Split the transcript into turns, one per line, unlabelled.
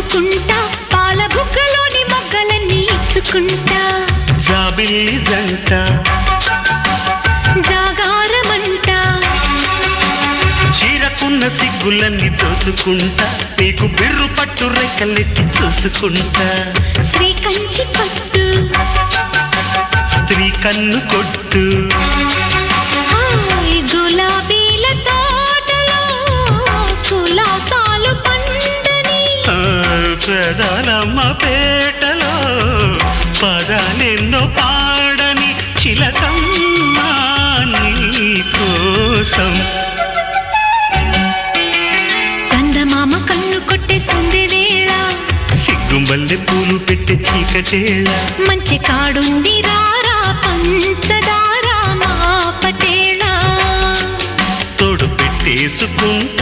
నవ్వుకుంటా పాల బుగ్గలోని మొగ్గలన్నీ ఇచ్చుకుంటా
జాబిల్లి జంట
జాగారమంట
చీరకున్న సిగ్గులన్నీ దోచుకుంటా నీకు బిర్రు పట్టు రెక్కలెట్టి చూసుకుంటా
శ్రీ కంచి పట్టు
స్త్రీ కన్ను కొట్టు
గులాబీల తోటలో కులాసాలు పండని
పెదాలమ్మ పేటలో పదాలెన్నో పాడని చిలకమ్మ నీ కోసం
చందమామ కన్ను కొట్టే సందె వేళ
సిగ్గుంబల్లె పూలు పెట్టే చీకటేళ
మంచి కాడుంది రారా పంచదార మా పటేళ
తోడు పెట్టేసుకుంటా